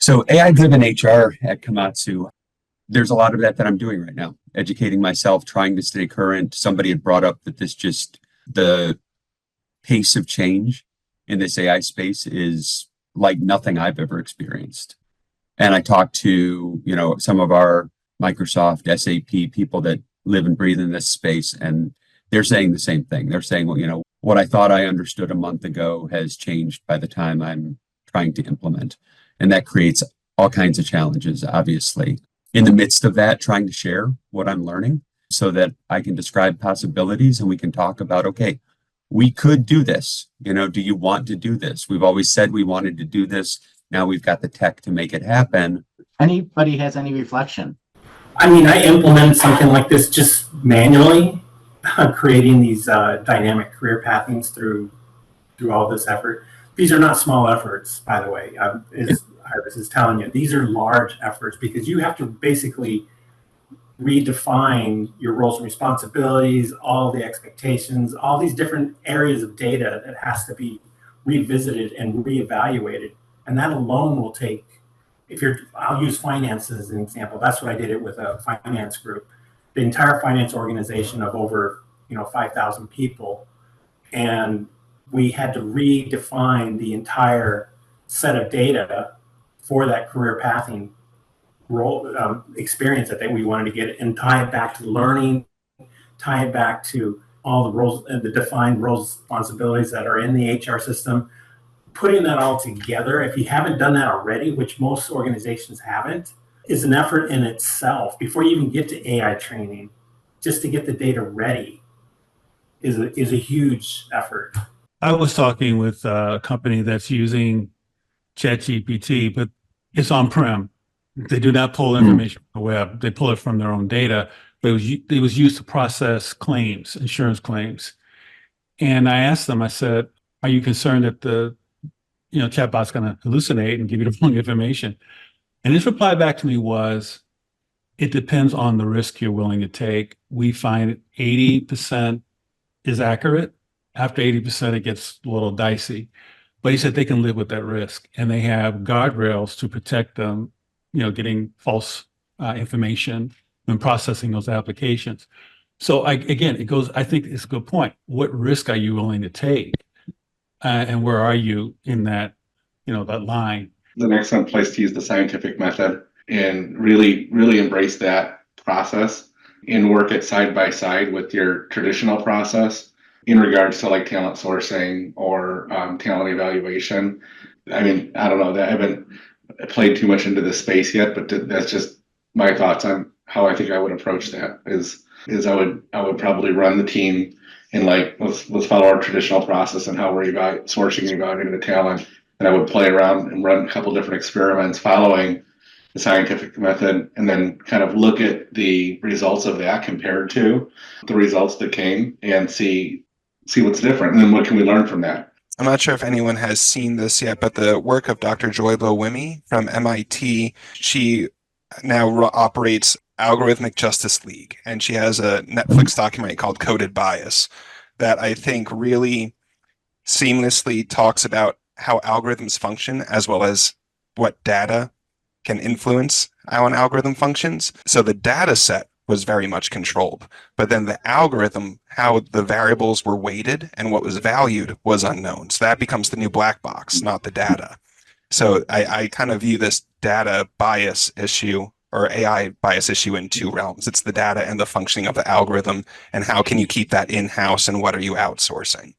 So AI-driven HR at Komatsu, there's a lot of that I'm doing right now, educating myself, trying to stay current. Somebody had brought up that the pace of change in this AI space is like nothing I've ever experienced. And I talked to, some of our Microsoft, SAP people that live and breathe in this space, and they're saying the same thing. They're saying, well, what I thought I understood a month ago has changed by the time I'm trying to implement. And that creates all kinds of challenges, obviously. In the midst of that, trying to share what I'm learning so that I can describe possibilities and we can talk about, okay, we could do this. Do you want to do this? We've always said we wanted to do this. Now we've got the tech to make it happen. Anybody has any reflection? I mean, I implemented something like this just manually, creating these dynamic career pathings through all this effort. These are not small efforts, by the way. As Iris is telling you, these are large efforts because you have to basically redefine your roles and responsibilities, all the expectations, all these different areas of data that has to be revisited and reevaluated. And that alone will take, I'll use finance as an example. That's what I did it with a finance group, the entire finance organization of over 5,000 people. And we had to redefine the entire set of data for that career pathing role experience that we wanted to get and tie it back to learning, tie it back to all the roles and the defined roles responsibilities that are in the HR system. Putting that all together, if you haven't done that already, which most organizations haven't, is an effort in itself. Before you even get to AI training, just to get the data ready is a huge effort. I was talking with a company that's using ChatGPT, but it's on-prem. They do not pull information from the web. They pull it from their own data. But it was used to process claims, insurance claims. And I asked them, I said, are you concerned that the chatbot's going to hallucinate and give you the wrong information? And his reply back to me was, it depends on the risk you're willing to take. We find 80% is accurate. After 80%, it gets a little dicey. But he said they can live with that risk, and they have guardrails to protect them, getting false information when processing those applications. So I think it's a good point. What risk are you willing to take? And where are you in that, that line? It's an excellent place to use the scientific method and really, really embrace that process and work it side by side with your traditional process in regards to like talent sourcing or talent evaluation. I mean, I don't know, I haven't played too much into this space yet, but that's just my thoughts on how I think I would approach that is I would probably run the team and like, let's follow our traditional process and how we're sourcing and evaluating the talent. And I would play around and run a couple different experiments following the scientific method and then kind of look at the results of that compared to the results that came and see what's different. And then what can we learn from that? I'm not sure if anyone has seen this yet, but the work of Dr. Joy Lo-Wimmy from MIT, she now operates Algorithmic Justice League, and she has a Netflix documentary called Coded Bias that I think really seamlessly talks about how algorithms function as well as what data can influence how an algorithm functions. So the data set was very much controlled, but then the algorithm, how the variables were weighted and what was valued was unknown. So that becomes the new black box, not the data. So I kind of view this data bias issue or AI bias issue in two realms. It's the data and the functioning of the algorithm, and how can you keep that in-house and what are you outsourcing?